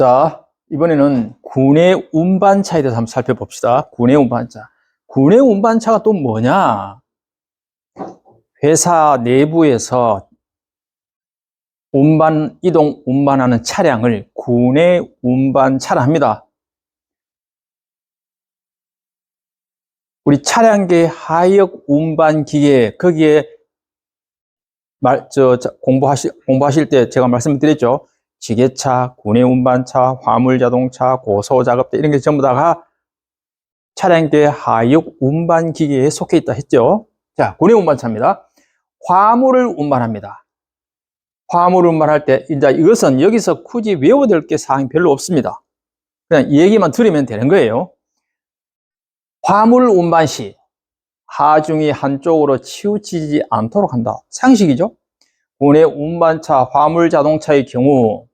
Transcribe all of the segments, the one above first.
자, 이번에는 군의 운반차에 대해서 한번 살펴봅시다. 군의 운반차. 군의 운반차가 또 뭐냐? 회사 내부에서 운반하는 차량을 군의 운반차라 합니다. 우리 차량계 하역 운반기계, 거기에 공부하실 때 제가 말씀드렸죠. 지게차, 군의 운반차, 화물자동차, 고소작업대 이런 게 전부 다가 차량계 하역 운반기계에 속해 있다 했죠. 자, 군의 운반차입니다. 화물을 운반합니다. 화물을 운반할 때 이제 이것은 여기서 굳이 외워야 될 게 사항이 별로 없습니다. 그냥 이 얘기만 들으면 되는 거예요. 화물 운반 시 하중이 한쪽으로 치우치지 않도록 한다. 상식이죠. 군의 운반차, 화물 자동차의 경우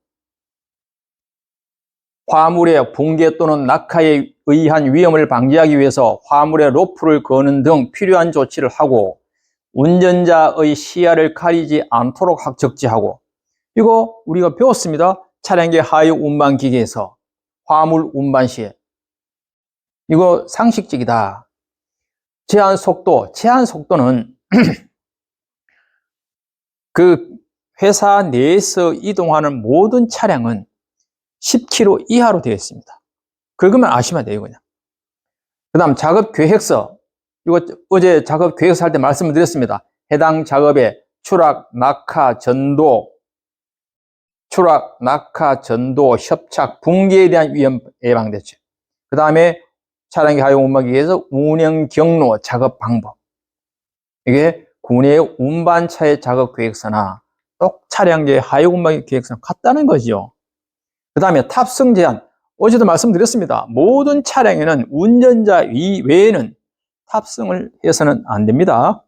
화물의 붕괴 또는 낙하에 의한 위험을 방지하기 위해서 화물에 로프를 거는 등 필요한 조치를 하고 운전자의 시야를 가리지 않도록 적지하고, 이거 우리가 배웠습니다. 차량계 하역 운반 기계에서 화물 운반 시에 이거 상식적이다. 제한 속도는 그 회사 내에서 이동하는 모든 차량은 10km 이하로 되어 있습니다. 그것만 아시면 돼요, 그냥. 그 다음 작업 계획서. 이거 어제 작업 계획서 할 때 말씀을 드렸습니다. 해당 작업의 추락, 낙하, 전도, 협착, 붕괴에 대한 위험 예방 대책. 그 다음에 차량의 하역 운반기계에서 운영 경로, 작업 방법. 이게 군의 운반차의 작업 계획서나 또 차량의 하역 운반기 계획서랑 같다는 거죠. 그 다음에 탑승 제한. 어제도 말씀드렸습니다. 모든 차량에는 운전자 외에는 탑승을 해서는 안 됩니다.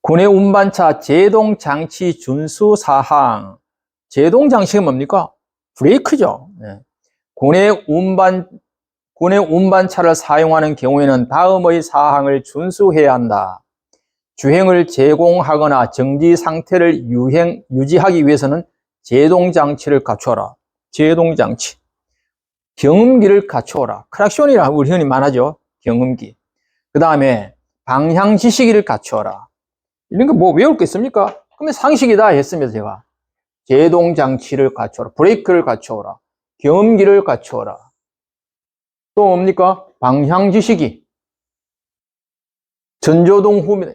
군의 운반차 제동장치 준수 사항. 제동장치가 뭡니까? 브레이크죠. 네. 군의 운반차를 사용하는 경우에는 다음의 사항을 준수해야 한다. 주행을 제공하거나 정지 상태를 유지하기 위해서는 제동장치를 갖추어라. 제동장치. 경음기를 갖추어라. 크락션이라고 우리 흔히 말하죠. 경음기. 그 다음에 방향지시기를 갖추어라. 이런 거 뭐 외울 게 있습니까? 그러면 상식이다 했습니다, 제가. 제동장치를 갖추어라. 브레이크를 갖추어라. 경음기를 갖추어라. 또 뭡니까? 방향지시기. 전조등 후미,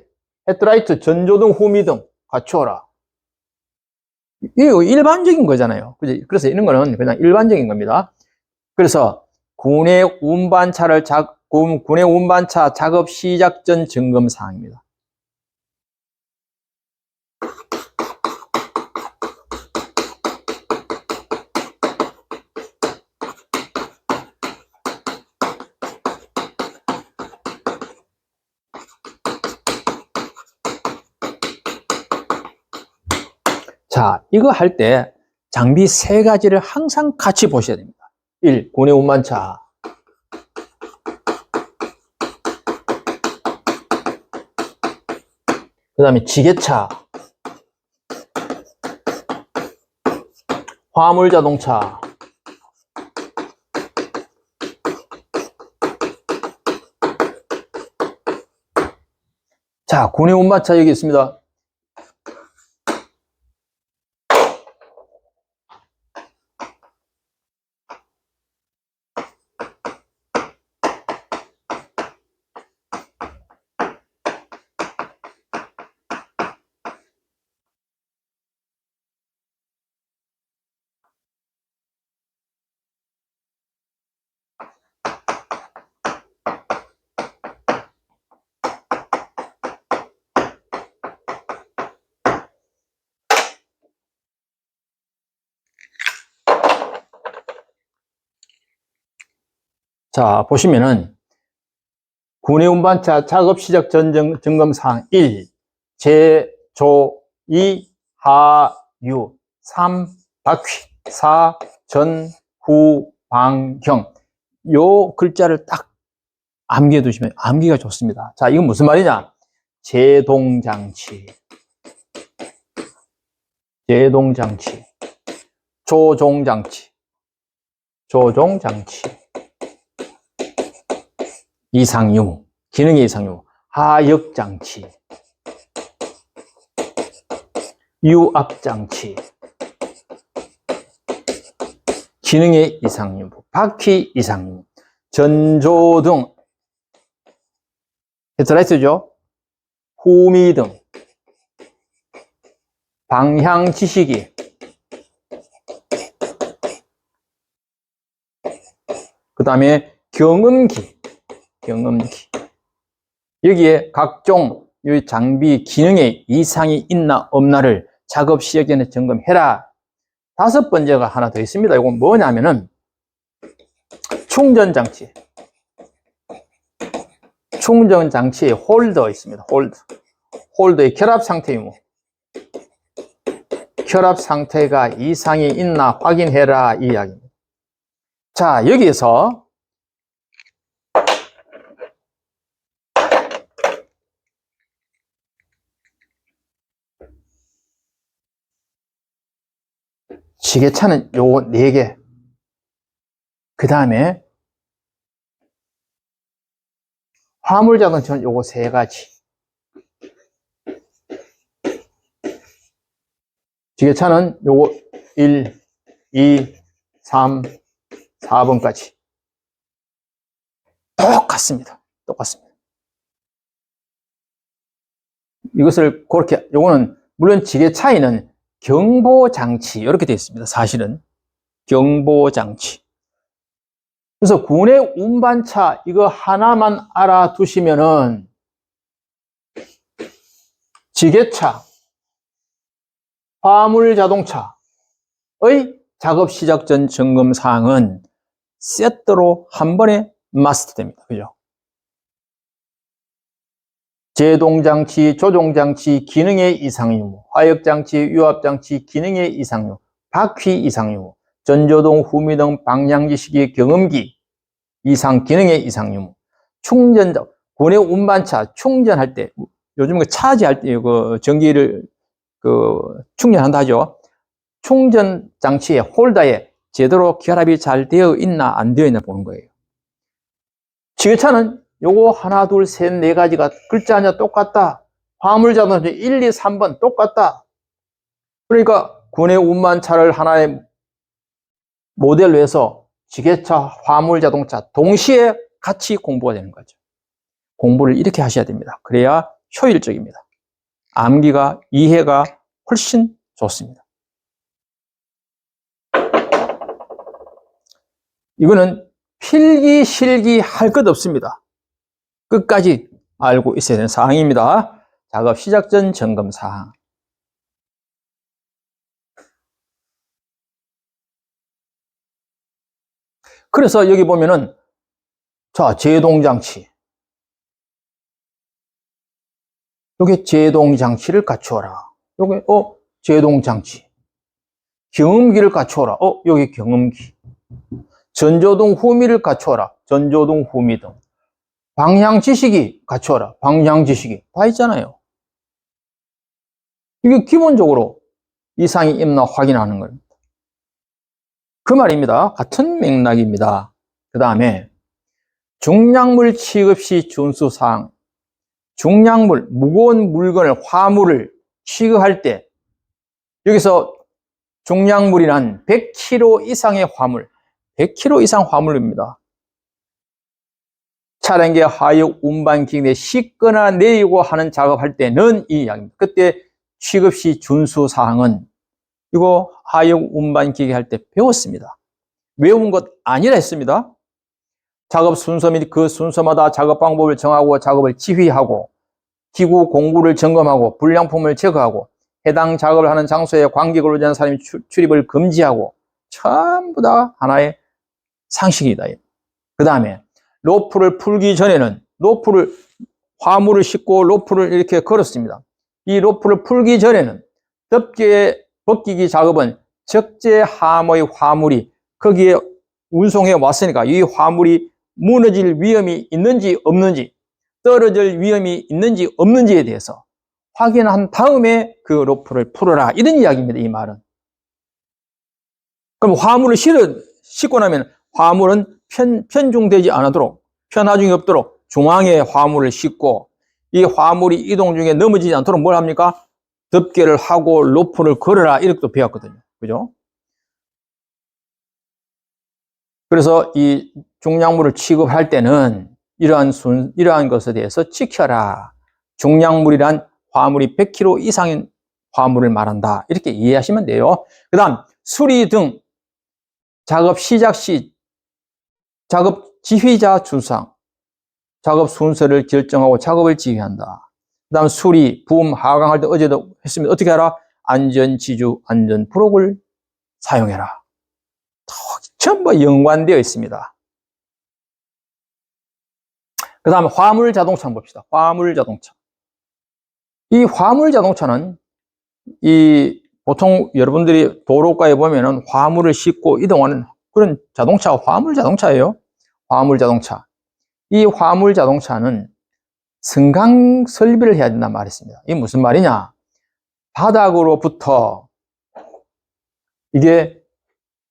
헤드라이트, 전조등 후미등 갖추어라. 이거 일반적인 거잖아요. 그래서 이런 거는 그냥 일반적인 겁니다. 그래서 군의 운반차 작업 시작 전 점검 사항입니다. 자, 이거 할 때 장비 3가지를 항상 같이 보셔야 됩니다. 1. 군의 운반차. 그 다음에 지게차. 화물 자동차. 자, 군의 운반차 여기 있습니다. 자, 보시면은 군의 운반차 작업 시작 전 점검 사항 1. 제조 2. 하유 3. 바퀴 4. 전, 후, 방경. 요 글자를 딱 암기해 두시면 암기가 좋습니다. 자, 이건 무슨 말이냐? 제동장치. 제동장치, 조종장치, 조종장치, 이상유무, 기능의 이상유무, 하역장치, 유압장치, 기능의 이상유무, 바퀴 이상유무, 전조등, 헤드라이트죠? 후미등, 방향지시기, 그 다음에 경음기, 경음기. 여기에 각종 이 장비 기능에 이상이 있나 없나를 작업 시작 전에 점검해라. 5번째가 하나 더 있습니다. 이건 뭐냐면은 충전장치. 충전장치에 홀더 있습니다. 홀더. 홀더의 결합 상태 유무. 결합 상태가 이상이 있나 확인해라 이 이야기입니다. 자, 여기에서 지게차는 요거 4개. 그 다음에 화물자동차는 요거 3가지. 지게차는 요거 1, 2, 3, 4번까지. 똑같습니다. 똑같습니다. 이것을 그렇게, 요거는, 물론 지게차에는 경보장치, 이렇게 되어 있습니다. 사실은. 경보장치. 그래서 국내 운반차, 이거 하나만 알아두시면은, 지게차, 화물자동차의 작업 시작 전 점검 사항은 세트로 한 번에 마스터됩니다. 그죠? 제동장치, 조종장치, 기능의 이상유무, 화역장치, 유압장치, 기능의 이상유무, 바퀴 이상유무, 전조등, 후미등, 방향지시기, 경음기, 이상, 기능의 이상유무, 충전자, 국내 운반차 충전할 때, 요즘 차지할 때, 전기를, 충전한다 하죠. 충전 장치의 홀더에 제대로 결합이 잘 되어 있나 안 되어 있나 보는 거예요. 지게차는 요거 하나, 둘, 셋, 4가지가 글자 하나 똑같다. 화물자동차 1, 2, 3번 똑같다. 그러니까 국내 운반차를 하나의 모델로 해서 지게차, 화물자동차 동시에 같이 공부가 되는 거죠. 공부를 이렇게 하셔야 됩니다. 그래야 효율적입니다. 암기가, 이해가 훨씬 좋습니다. 이거는 필기, 실기 할 것 없습니다. 끝까지 알고 있어야 되는 사항입니다. 작업 시작 전 점검 사항. 그래서 여기 보면은, 자, 제동장치. 여기 제동장치를 갖추어라. 여기, 제동장치. 경음기를 갖추어라. 여기 경음기. 전조등 후미를 갖추어라. 전조등 후미등. 방향지시기 갖추어라. 방향지시기. 다 있잖아요. 이게 기본적으로 이상이 있나 확인하는 겁니다. 그 말입니다. 같은 맥락입니다. 그 다음에 중량물 취급 시 준수사항. 중량물, 무거운 물건을, 화물을 취급할 때 여기서 중량물이란 100kg 이상의 화물, 100kg 이상 화물입니다. 차량계 하역 운반기기 내 싣거나 내리고 하는 작업할 때는 이 이야기입니다. 그때 취급 시 준수사항은 이거 하역 운반기기 할 때 배웠습니다. 외운 것 아니라 했습니다. 작업 순서 및 그 순서마다 작업 방법을 정하고 작업을 지휘하고 기구 공구를 점검하고 불량품을 제거하고 해당 작업을 하는 장소에 관객을 위한 사람이 출입을 금지하고 전부 다 하나의 상식이다. 그 다음에 로프를 풀기 전에는 화물을 싣고 로프를 이렇게 걸었습니다. 이 로프를 풀기 전에는 덮개 벗기기 작업은 적재함의 화물이 거기에 운송해 왔으니까 이 화물이 무너질 위험이 있는지 없는지, 떨어질 위험이 있는지 없는지에 대해서 확인한 다음에 그 로프를 풀어라. 이런 이야기입니다. 이 말은. 그럼 화물을 싣고 나면 화물은 편중되지 않도록, 편하중이 없도록 중앙에 화물을 싣고, 이 화물이 이동 중에 넘어지지 않도록 뭘 합니까? 덮개를 하고 로프를 걸어라. 이렇게 또 배웠거든요. 그죠? 그래서 이 중량물을 취급할 때는 이러한 것에 대해서 지켜라. 중량물이란 화물이 100kg 이상인 화물을 말한다. 이렇게 이해하시면 돼요. 그 다음, 수리 등 작업 시작 시 작업 지휘자 주상, 작업 순서를 결정하고 작업을 지휘한다. 그 다음, 수리, 부음, 하강할 때 어제도 했습니다. 어떻게 하라? 안전지주, 안전부록을 사용해라. 전부 연관되어 있습니다. 그 다음에 화물 자동차 한번 봅시다. 화물 자동차. 이 화물 자동차는 보통 여러분들이 도로가에 보면은 화물을 싣고 이동하는 그런 자동차가 화물 자동차예요. 화물 자동차. 이 화물 자동차는 승강 설비를 해야 된단 말이 있습니다. 이게 무슨 말이냐?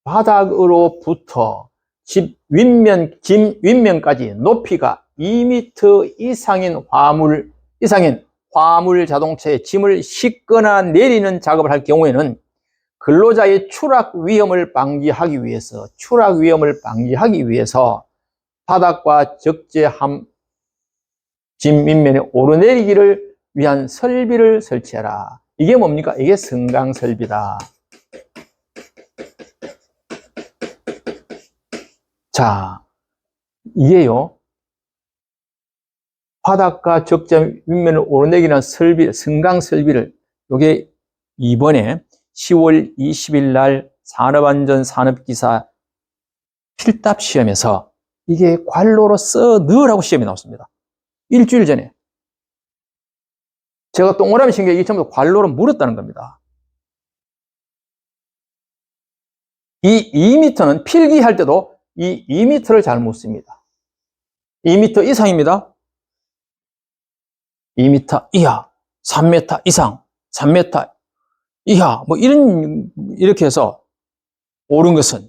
바닥으로부터 집 윗면까지 높이가 2m 이상인 화물 자동차에 짐을 싣거나 내리는 작업을 할 경우에는 근로자의 추락 위험을 방지하기 위해서 바닥과 적재함 짐 밑면에 오르내리기를 위한 설비를 설치해라. 이게 뭡니까? 이게 승강 설비다. 자, 이게요. 바닥과 적재 윗면을 오르내리는 설비, 승강 설비를 요게 이번에 10월 20일 날 산업안전 산업기사 필답 시험에서 이게 관로로 써 넣으라고 시험이 나왔습니다. 일주일 전에. 제가 동그라미 친 게 이게 전부 관로로 물었다는 겁니다. 이 2m는 필기할 때도 이 2m를 잘 묻습니다. 2m 이상입니다. 2m 이하, 3m 이상, 3m 이하, 이렇게 해서 옳은 것은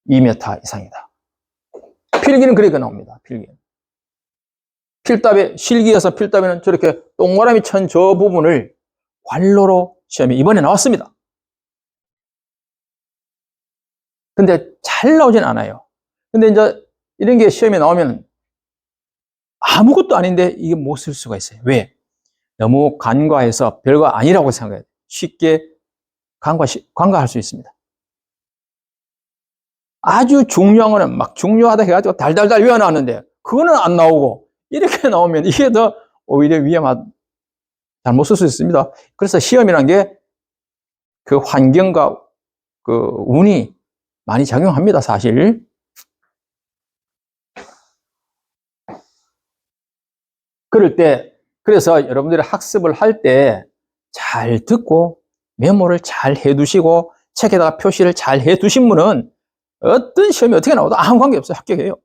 2m 이상이다. 필기는 그렇게 나옵니다. 실기에서 필답에는 저렇게 동그라미 천 저 부분을 관로로 시험에 이번에 나왔습니다. 근데 잘 나오진 않아요. 근데 이제 이런 게 시험에 나오면 아무것도 아닌데 이게 못 쓸 수가 있어요. 왜? 너무 간과해서 별거 아니라고 생각해요. 쉽게 간과할 수 있습니다. 아주 중요한 거는 막 중요하다 해가지고 달달달 외워놨는데 그거는 안 나오고 이렇게 나오면 이게 더 오히려 잘못 쓸 수 있습니다. 그래서 시험이란 게 그 환경과 그 운이 많이 작용합니다, 사실. 그래서 여러분들이 학습을 할 때 잘 듣고 메모를 잘 해두시고 책에다가 표시를 잘 해두신 분은 어떤 시험이 어떻게 나와도 아무 관계없어요. 합격해요.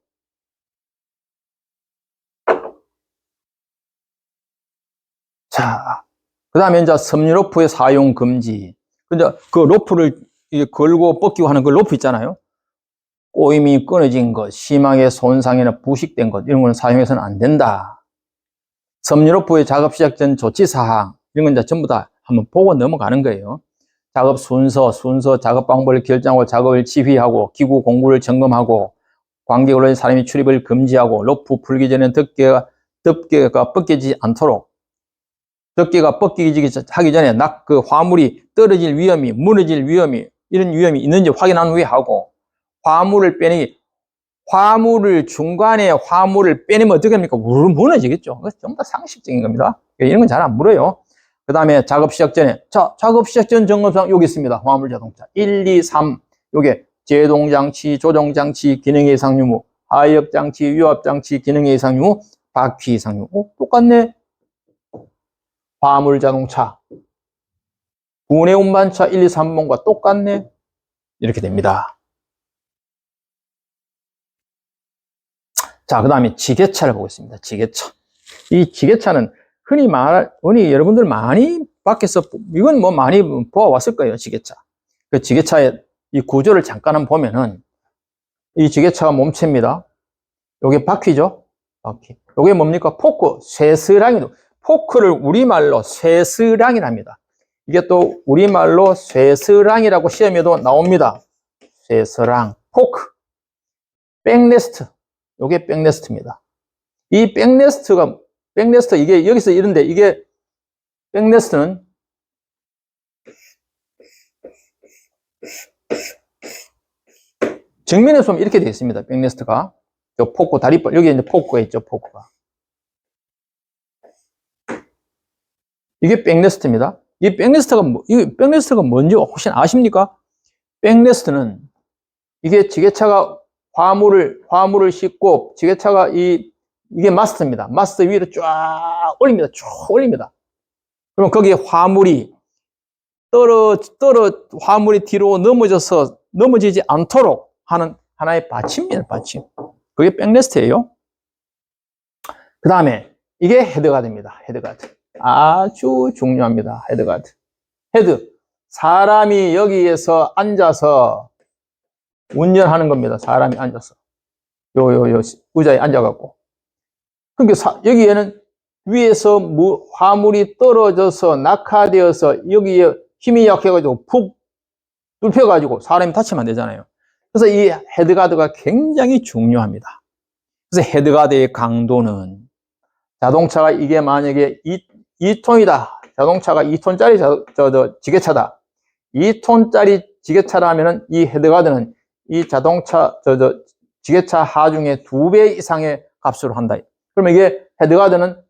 자, 그 다음에 이제 섭리로프의 사용 금지. 근데 그 로프를 걸고 뻗기고 하는 그 로프 있잖아요. 꼬임이 끊어진 것, 심하게 손상이나 부식된 것, 이런 거는 사용해서는 안 된다. 섭리로프의 작업 시작 전 조치사항, 이런 건 이제 전부 다 한번 보고 넘어가는 거예요. 작업 순서, 작업 방법을 결정하고 작업을 지휘하고 기구 공구를 점검하고 관계 언론의 사람이 출입을 금지하고 로프 풀기 전에 덮개가 벗겨지지 않도록 덮개가 벗기기 하기 전에 그 화물이 떨어질 위험이, 무너질 위험이, 이런 위험이 있는지 확인한 후에 하고 중간에 화물을 빼내면 어떻게 합니까? 무너지겠죠. 전부 다 상식적인 겁니다. 이런 건 잘 안 물어요. 그 다음에 작업 시작 전에. 자, 작업 시작 전 점검사항 여기 있습니다. 화물 자동차. 1, 2, 3. 요게 제동장치, 조종장치, 기능 예상 유무, 하역장치, 유압장치, 기능 예상 유무, 바퀴 예상 유무. 똑같네. 화물 자동차. 군내 운반차 1, 2, 3번과 똑같네. 이렇게 됩니다. 자, 그 다음에 지게차를 보겠습니다. 지게차. 이 지게차는 흔히 여러분들 많이 밖에서, 이건 뭐 많이 보아왔을 거예요, 지게차. 그 지게차의 이 구조를 잠깐 한번 보면은, 이 지게차가 몸체입니다. 요게 바퀴죠? 바퀴. 요게 뭡니까? 포크, 쇠스랑이도. 포크를 우리말로 쇠스랑이랍니다. 이게 또 우리말로 쇠스랑이라고 시험에도 나옵니다. 쇠스랑, 포크. 백레스트. 요게 백레스트입니다. 이 백레스트, 이게 여기서 이런데, 이게 백레스트는 정면에서 보면 이렇게 되어 있습니다. 백레스트가. 저 포크, 다리빨, 여기 이제 포크가 있죠, 포크가. 이게 백레스트입니다. 이 백레스트가 뭔지 혹시 아십니까? 백레스트는 이게 지게차가 화물을 싣고 지게차가 이게 마스터입니다. 마스터 위로 쫙 올립니다. 쭉 올립니다. 그럼 거기에 화물이 화물이 뒤로 넘어지지 않도록 하는 하나의 받침입니다. 받침. 그게 백레스트예요. 그 다음에 이게 헤드가드입니다. 헤드가드. 아주 중요합니다. 헤드가드. 헤드. 사람이 여기에서 앉아서 운전하는 겁니다. 사람이 앉아서. 요 의자에 앉아갖고. 그러니까 여기에는 위에서 화물이 떨어져서 낙하되어서 여기에 힘이 약해가지고 푹 뚫혀가지고 사람이 다치면 안 되잖아요. 그래서 이 헤드가드가 굉장히 중요합니다. 그래서 헤드가드의 강도는 자동차가 이게 만약에 2톤이다. 자동차가 2톤짜리 지게차다. 2톤짜리 지게차라면은 이 헤드가드는 이 자동차, 지게차 하중의 2배 이상의 값으로 한다. 그러면 이게 헤드가드는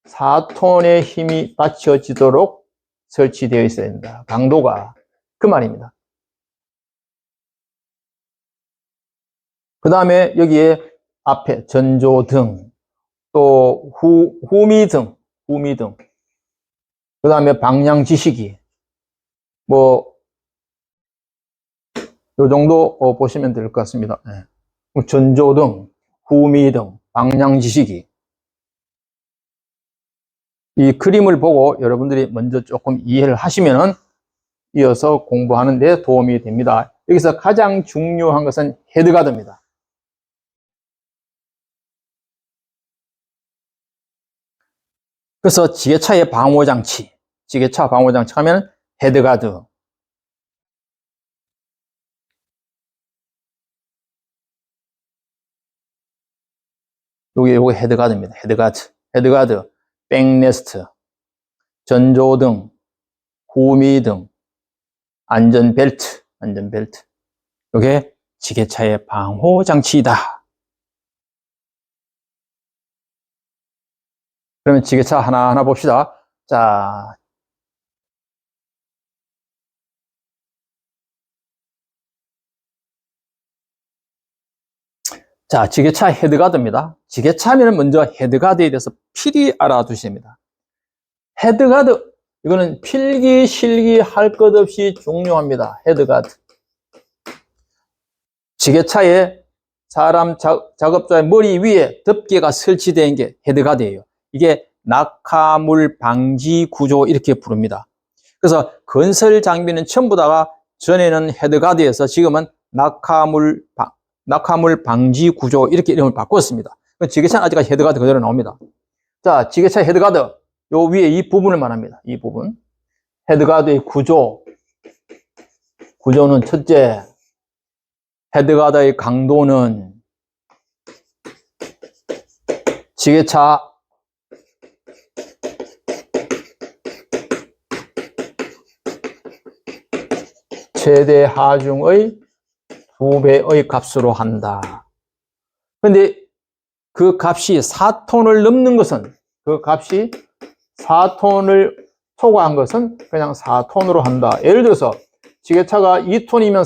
4톤의 힘이 받쳐지도록 설치되어 있어야 된다. 강도가. 그 말입니다. 그 다음에 여기에 앞에 전조등, 또 후미등, 그 다음에 방향지시기, 뭐, 요 정도 보시면 될 것 같습니다. 네. 전조등, 후미등, 방향지시기. 이 그림을 보고 여러분들이 먼저 조금 이해를 하시면은 이어서 공부하는 데 도움이 됩니다. 여기서 가장 중요한 것은 헤드가드입니다. 그래서 지게차의 방호장치, 지게차 방호장치 하면 헤드가드. 요게 헤드가드입니다. 헤드가드, 백레스트, 전조등, 후미등, 안전벨트. 요게 지게차의 방호장치이다. 그러면 지게차 하나하나 봅시다. 자, 지게차 헤드가드입니다. 지게차면 먼저 헤드가드에 대해서 필히 알아두셔야 됩니다. 헤드가드, 이거는 필기, 실기 할 것 없이 중요합니다. 헤드가드. 지게차에 사람 작업자의 머리 위에 덮개가 설치된 게 헤드가드예요. 이게 낙하물 방지 구조 이렇게 부릅니다. 그래서 건설 장비는 전부 다가 전에는 헤드가드에서 지금은 낙하물 방지 구조 이렇게 이름을 바꿨습니다. 지게차는 아직까지 헤드가드 그대로 나옵니다. 자, 지게차 헤드가드 요 위에 이 부분을 말합니다. 이 부분. 헤드가드의 구조는 첫째, 헤드가드의 강도는 지게차 최대 하중의 2배의 값으로 한다. 그런데 그 값이 4톤을 넘는 것은, 그 값이 4톤을 초과한 것은 그냥 4톤으로 한다. 예를 들어서 지게차가 2톤이면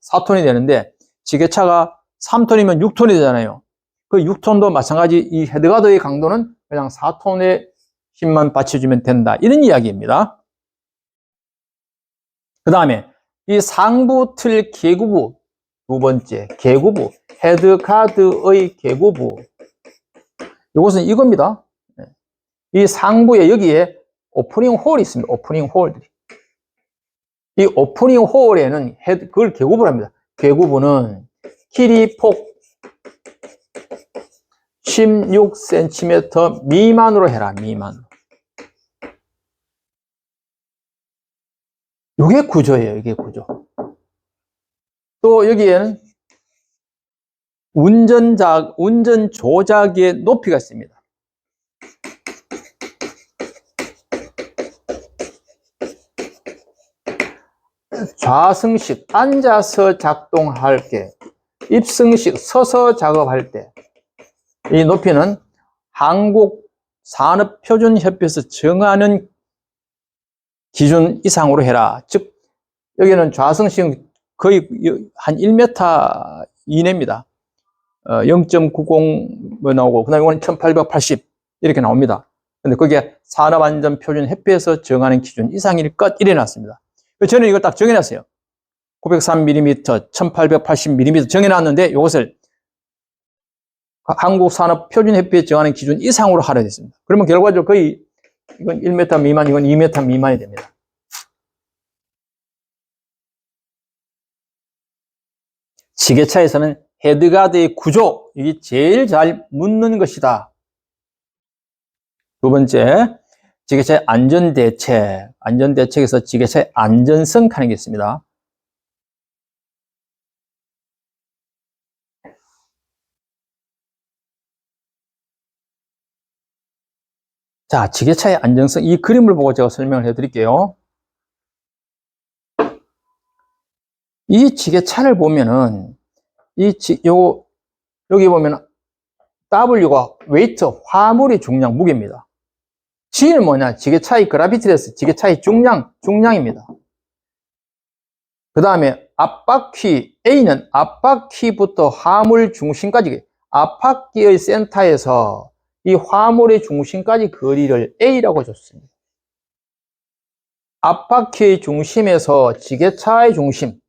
4톤이 되는데 지게차가 3톤이면 6톤이 되잖아요. 그 6톤도 마찬가지 이 헤드가드의 강도는 그냥 4톤의 힘만 받쳐주면 된다. 이런 이야기입니다. 그 다음에 이 상부 틀 개구부, 두 번째 개구부, 헤드가드의 개구부. 이것은 이겁니다. 이 상부에 여기에 오프닝 홀이 있습니다. 오프닝 홀들이. 이 오프닝 홀에는 그걸 계구부를 합니다. 계구부는 길이 폭 16cm 미만으로 해라. 미만으로. 이게 구조예요. 이게 구조. 또 여기에는 운전 조작의 높이가 있습니다. 좌승식 앉아서 작동할 때, 입승식 서서 작업할 때 이 높이는 한국산업표준협회에서 정하는 기준 이상으로 해라. 즉 여기는 좌승식은 거의 한 1m 이내입니다. 0.90 나오고 그다음에 이건 1880 이렇게 나옵니다. 근데 그게 산업안전표준협회에서 정하는 기준 이상일 것 이래 놨습니다. 저는 이걸 딱 정해놨어요. 903mm, 1880mm 정해놨는데 이것을 한국산업표준협회에 정하는 기준 이상으로 하려 했습니다. 그러면 결과적으로 거의 이건 1m 미만, 이건 2m 미만이 됩니다. 지게차에서는 헤드가드의 구조, 이게 제일 잘 묻는 것이다. 두 번째, 지게차의 안전대책. 안전대책에서 지게차의 안전성 하는 게 있습니다. 자, 지게차의 안정성, 이 그림을 보고 제가 설명을 해드릴게요. 이 지게차를 보면은, 여기 보면 W가 웨이트, 화물의 중량, 무게입니다. G는 뭐냐? 지게차의 그라비티레스, 지게차의 중량입니다. 그 다음에 앞바퀴, A는 앞바퀴부터 화물 중심까지, 앞바퀴의 센터에서 이 화물의 중심까지 거리를 A라고 줬습니다. 앞바퀴의 중심에서 지게차의 중심,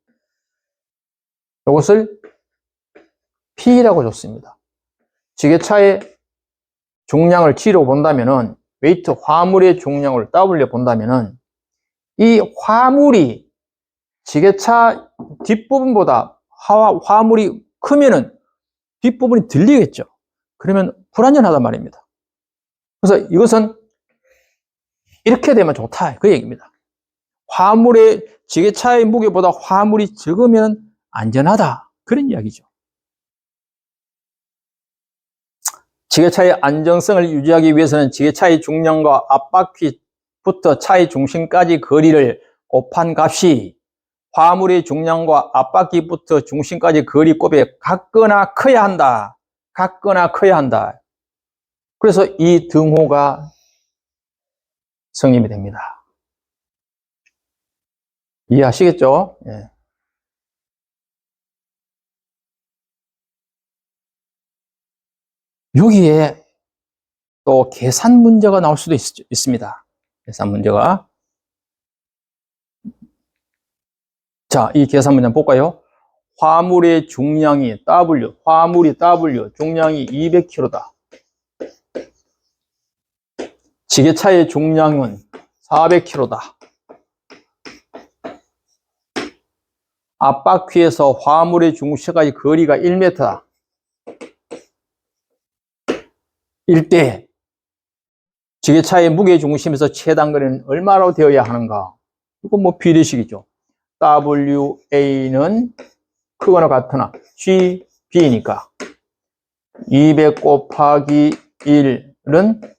이것을 P라고 줬습니다. 지게차의 중량을 G로 본다면은, 웨이트 화물의 중량을 W로 본다면은, 이 화물이 지게차 뒷부분보다 화물이 크면은 뒷부분이 들리겠죠. 그러면 불안전하단 말입니다. 그래서 이것은 이렇게 되면 좋다. 그 얘기입니다. 지게차의 무게보다 화물이 적으면 안전하다. 그런 이야기죠. 지게차의 안정성을 유지하기 위해서는 지게차의 중량과 앞바퀴부터 차의 중심까지 거리를 곱한 값이 화물의 중량과 앞바퀴부터 중심까지 거리 곱에 같거나 커야 한다. 같거나 커야 한다. 그래서 이 등호가 성립이 됩니다. 이해하시겠죠? 예. 여기에 또 계산 문제가 나올 수도 있습니다. 계산 문제가. 자, 이 계산 문제 한번 볼까요? 화물의 중량이 화물이 W, 중량이 200kg다. 지게차의 중량은 400kg다. 앞바퀴에서 화물의 중심까지 거리가 1m다. 일때 지게차의 무게 중심에서 최단 거리는 얼마로 되어야 하는가? 이건 뭐 비례식이죠. WA는 크거나 같으나 G, B니까 200 곱하기 1은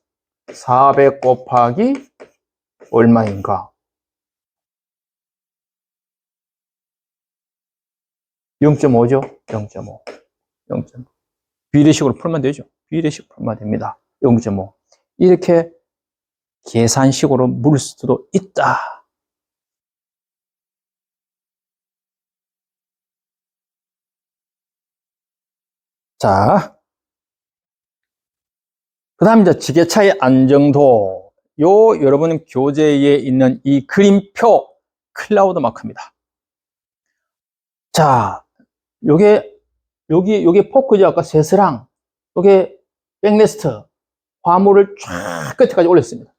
400 곱하기 얼마인가? 0.5죠? 0.5. 0.5. 비례식으로 풀면 되죠. 비례식 풀면 됩니다. 0.5. 이렇게 계산식으로 물 수도 있다. 자, 그 다음 이제 지게차의 안정도. 여러분 교재에 있는 이 그림표 클라우드 마크입니다. 자, 요게 포크죠. 아까 세스랑, 요게 백레스트, 화물을 쫙 끝에까지 올렸습니다.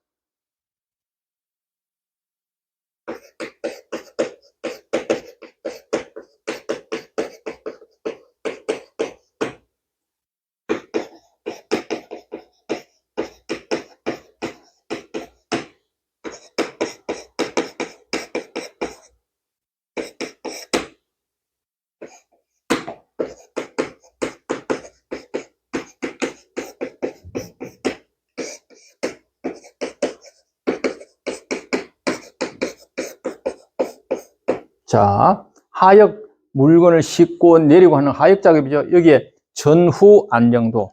자, 하역 물건을 싣고 내리고 하는 하역 작업이죠. 여기에 전후 안정도,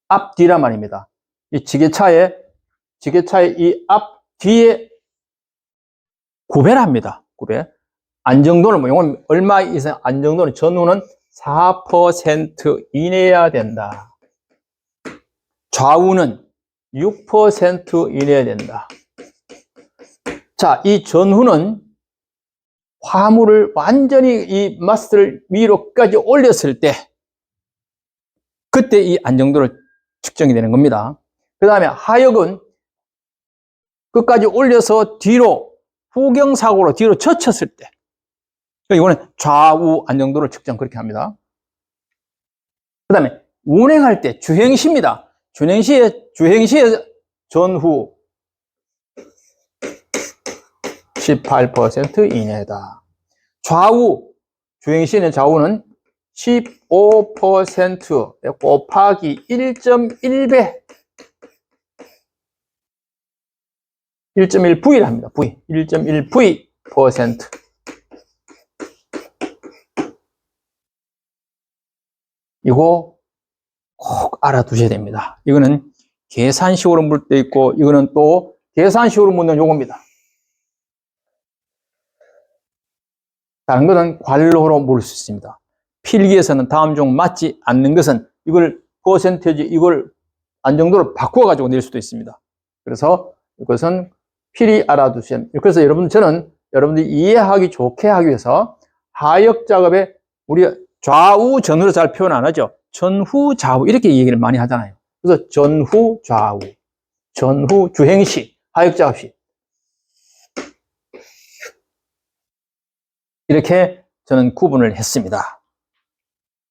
앞뒤란 말입니다. 이 지게차의 이 앞뒤에 구배를 합니다. 구배. 안정도는 이건 얼마 이상 안정도는 전후는 4% 이내여야 된다. 좌우는 6% 이내여야 된다. 자, 이 전후는 화물을 완전히 이 마스를 위로까지 올렸을 때 그때 이 안정도를 측정이 되는 겁니다. 그 다음에 하역은 끝까지 올려서 뒤로 후경사고로 뒤로 젖혔을 때 이거는 좌우 안정도를 측정 그렇게 합니다. 그 다음에 운행할 때 주행시입니다. 주행시에 전후 18% 이내다. 좌우, 주행시의 좌우는 15% 곱하기 1.1배 1.1V를 합니다. V. 1.1V%. 이거 꼭 알아두셔야 됩니다. 이거는 계산식으로 물 때 있고, 이거는 또 계산식으로 묻는 용어입니다. 다른 것은 관로로 물을 수 있습니다. 필기에서는 다음 중 맞지 않는 것은 이걸 퍼센테이지, 이걸 안정도를 바꿔가지고 낼 수도 있습니다. 그래서 이것은 필히 알아두셔야 합니다. 그래서 저는 여러분들이 이해하기 좋게 하기 위해서 하역 작업에 우리 좌우 전후로 잘 표현 안 하죠. 전후 좌우 이렇게 얘기를 많이 하잖아요. 그래서 전후 좌우, 전후 주행시, 하역 작업시 이렇게 저는 구분을 했습니다.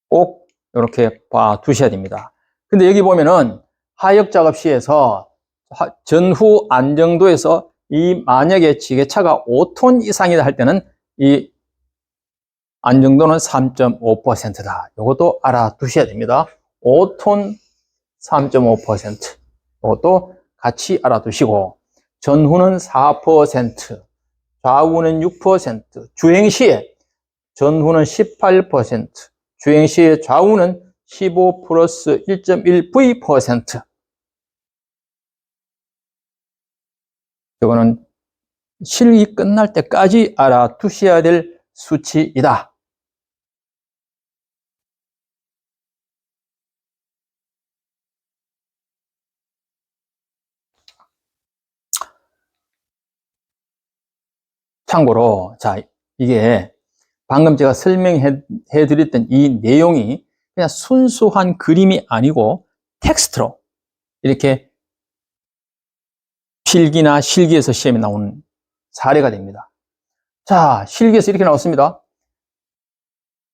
꼭 이렇게 봐 두셔야 됩니다. 근데 여기 보면은 하역 작업시에서 전후 안정도에서 이 만약에 지게차가 5톤 이상이다 할 때는 이 안정도는 3.5%다. 이것도 알아두셔야 됩니다. 5톤 3.5%. 이것도 같이 알아두시고 전후는 4%, 좌우는 6%, 주행시에 전후는 18%, 주행시에 좌우는 15 플러스 1.1V%. 이거는 실기 끝날 때까지 알아두셔야 될 수치이다. 참고로, 자, 이게 방금 제가 설명해 드렸던 이 내용이 그냥 순수한 그림이 아니고 텍스트로 이렇게 필기나 실기에서 시험에 나오는 사례가 됩니다. 자, 실기에서 이렇게 나왔습니다.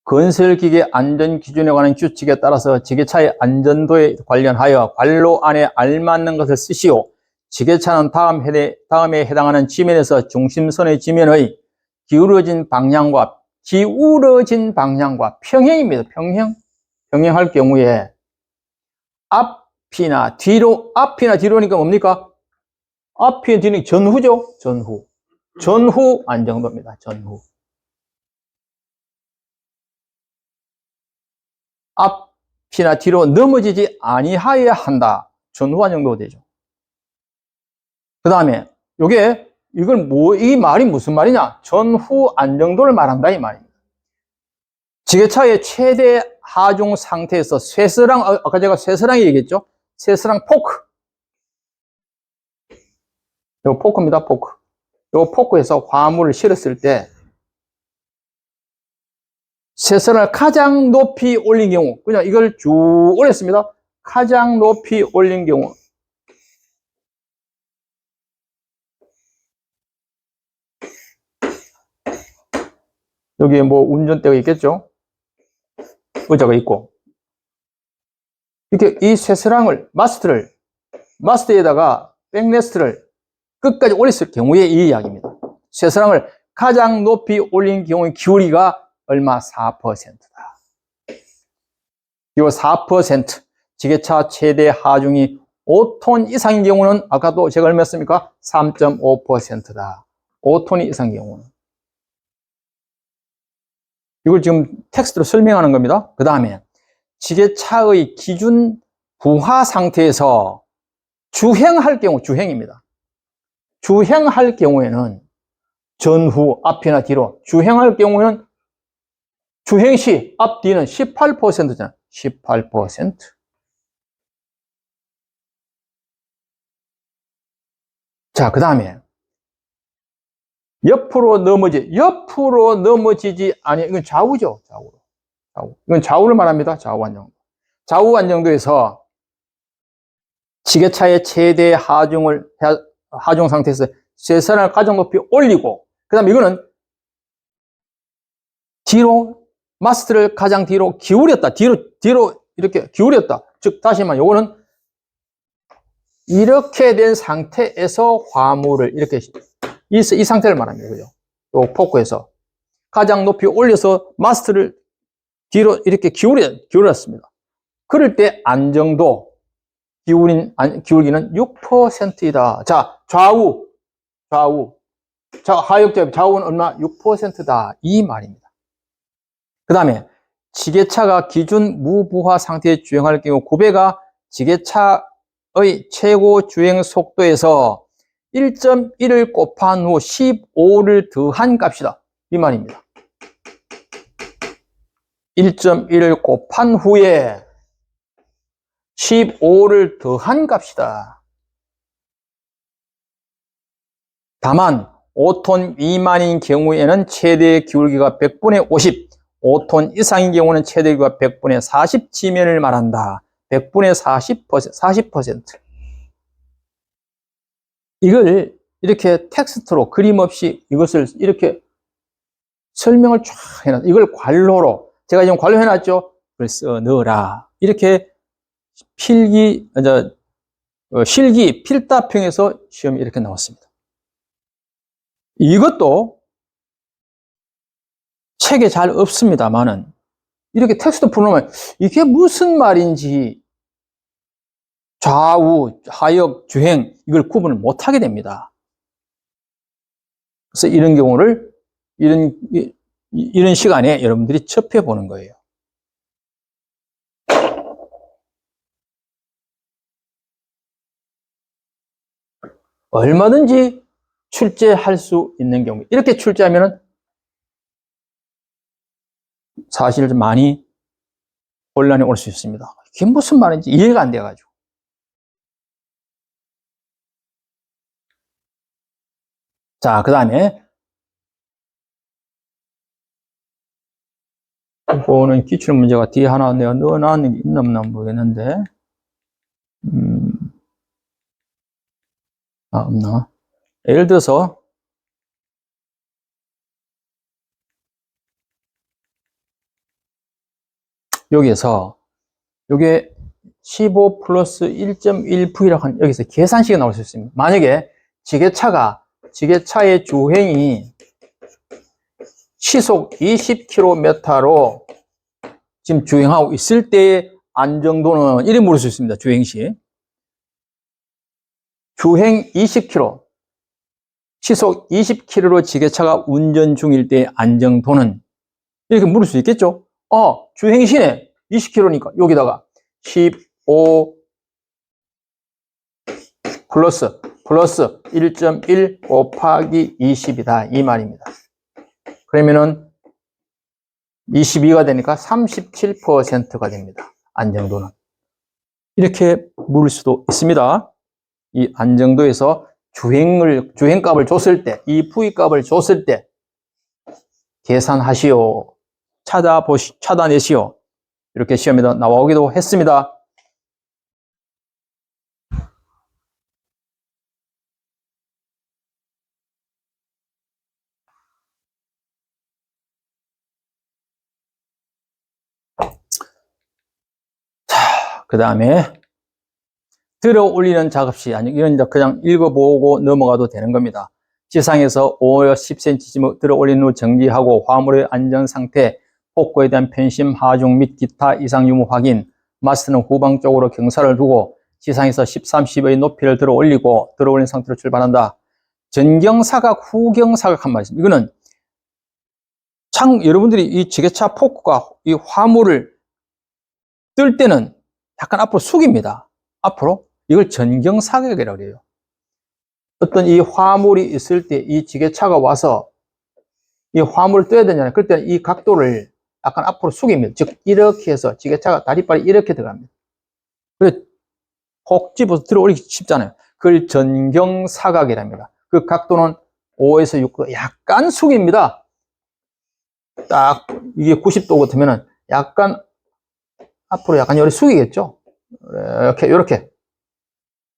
건설기계 안전기준에 관한 규칙에 따라서 지게차의 안전도에 관련하여 관로 안에 알맞는 것을 쓰시오. 지게차는 다음에 해당하는 지면에서 중심선의 지면의 기울어진 방향과 평행입니다. 평행할 경우에 앞이나 뒤로니까 뭡니까? 앞이나 뒤는 전후죠. 전후 안정도입니다. 전후. 앞이나 뒤로 넘어지지 아니하여야 한다. 전후 안정도가 되죠. 그 다음에 이 말이 무슨 말이냐? 전후 안정도를 말한다 이 말입니다. 지게차의 최대 하중 상태에서 쇠스랑, 아까 제가 쇠스랑이 얘기했죠? 쇠스랑 포크. 이거 포크입니다, 포크. 이 포크에서 화물을 실었을 때 쇠스랑을 가장 높이 올린 경우, 그냥 이걸 쭉 올렸습니다. 가장 높이 올린 경우 여기에 뭐 운전대가 있겠죠? 의자가 있고. 이렇게 이 쇠스랑을, 마스트에다가 백레스트를 끝까지 올렸을 경우에 이 이야기입니다. 쇠스랑을 가장 높이 올린 경우의 기울기가 얼마? 4%다. 이 4%, 지게차 최대 하중이 5톤 이상인 경우는 아까도 제가 얼마였습니까? 3.5%다. 5톤 이상인 경우는. 이걸 지금 텍스트로 설명하는 겁니다. 그 다음에 지게차의 기준 부하 상태에서 주행할 경우, 주행입니다. 주행할 경우에는 전후, 앞이나 뒤로, 주행할 경우에는 주행 시 앞뒤는 18%잖아. 18%. 자, 그 다음에 옆으로 넘어지지 아니, 이건 좌우죠. 좌우. 이건 좌우를 말합니다. 좌우 안정도. 좌우 안정도에서 지게차의 최대 하중 상태에서 쇠선을 가장 높이 올리고, 그 다음에 이거는 뒤로, 마스트를 가장 뒤로 기울였다. 뒤로 이렇게 기울였다. 즉, 다시 말하면 요거는 이렇게 된 상태에서 화물을 이렇게, 이 상태를 말합니다. 그죠? 요 포크에서. 가장 높이 올려서 마스트를 뒤로 이렇게 기울였습니다. 그럴 때 안정도, 기울기는 6%이다. 자, 좌우. 자, 하역좌 좌우는 얼마? 6%다. 이 말입니다. 그 다음에 지게차가 기준 무부하 상태에 주행할 경우 구배가 지게차의 최고 주행 속도에서 1.1을 곱한 후 15를 더한 값이다. 이 말입니다. 1.1을 곱한 후에 15를 더한 값이다. 다만 5톤 미만인 경우에는 최대 기울기가 100분의 50, 5톤 이상인 경우는 최대 기울기가 100분의 40 지면을 말한다. 100분의 40%. 이걸 이렇게 텍스트로 그림 없이 이것을 이렇게 설명을 쫙 해놨. 이걸 관로로 제가 지금 관로 해놨죠. 그걸 써 넣어라. 이렇게 실기 필답형에서 시험이 이렇게 나왔습니다. 이것도 책에 잘 없습니다만은 이렇게 텍스트 풀어놓으면 이게 무슨 말인지 좌우, 하역, 주행 이걸 구분을 못하게 됩니다. 그래서 이런 경우를 이런 시간에 여러분들이 접해보는 거예요. 얼마든지 출제할 수 있는 경우 이렇게 출제하면 사실 많이 혼란이 올 수 있습니다. 이게 무슨 말인지 이해가 안 돼가지고. 자, 그 다음에 이거는 기출문제가 뒤에 하나 내가 넣어놨는 게 있나 없나 모르겠는데 없나? 예를 들어서 여기에서 요게 15 플러스 1.1V라고 하는 여기서 계산식이 나올 수 있습니다. 만약에 지게차의 주행이 시속 20km로 지금 주행하고 있을 때의 안정도는 이래 물을 수 있습니다. 주행 시. 주행 20km, 시속 20km로 지게차가 운전 중일 때의 안정도는 이렇게 물을 수 있겠죠? 주행 시에 20km니까 여기다가 15 플러스 1.1 곱하기 20이다. 이 말입니다. 그러면은 22가 되니까 37%가 됩니다. 안정도는. 이렇게 물을 수도 있습니다. 이 안정도에서 주행값을 줬을 때, 이 V값을 줬을 때 계산하시오. 찾아내시오. 이렇게 시험에 나오기도 했습니다. 자, 그 다음에 들어 올리는 작업 시, 아니, 이건 이제 그냥 읽어보고 넘어가도 되는 겁니다. 지상에서 5에서 10cm 들어 올린 후 정지하고 화물의 안전 상태, 폭구에 대한 편심, 하중 및 기타 이상 유무 확인, 마스트는 후방 쪽으로 경사를 두고 지상에서 13, 10의 높이를 들어 올리고 들어 올린 상태로 출발한다. 전경사각, 후경사각 한 말씀. 이거는 여러분들이 이 지게차 포크가 이 화물을 뜰 때는 약간 앞으로 숙입니다. 앞으로. 이걸 전경사각이라고 해요. 어떤 이 화물이 있을 때 이 지게차가 와서 이 화물을 떠야 되잖아요. 그럴 때는 이 각도를 약간 앞으로 숙입니다. 즉, 이렇게 해서 지게차가 다리빨이 이렇게 들어갑니다. 그래서 혹 집어서 들어 올리기 쉽잖아요. 그걸 전경사각이랍니다. 그 각도는 5에서 6도 약간 숙입니다. 딱 이게 90도 같으면은 약간 앞으로 약간 요리 숙이겠죠. 이렇게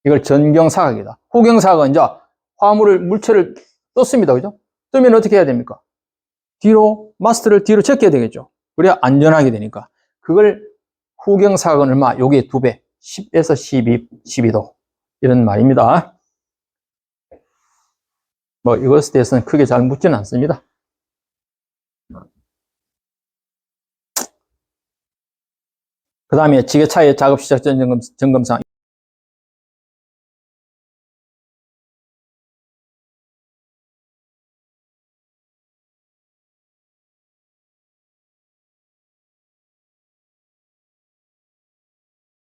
이걸 전경사각이다. 후경사각은 이제 화물을 물체를 떴습니다. 그죠? 뜨면 어떻게 해야 됩니까? 뒤로 마스트를 뒤로 제껴야 되겠죠. 그래야 안전하게 되니까. 그걸 후경사각은 얼마? 요게 2배. 10에서 12도. 이런 말입니다. 뭐 이것에 대해서는 크게 잘 묻지는 않습니다. 그 다음에 지게차의 작업 시작 전 점검상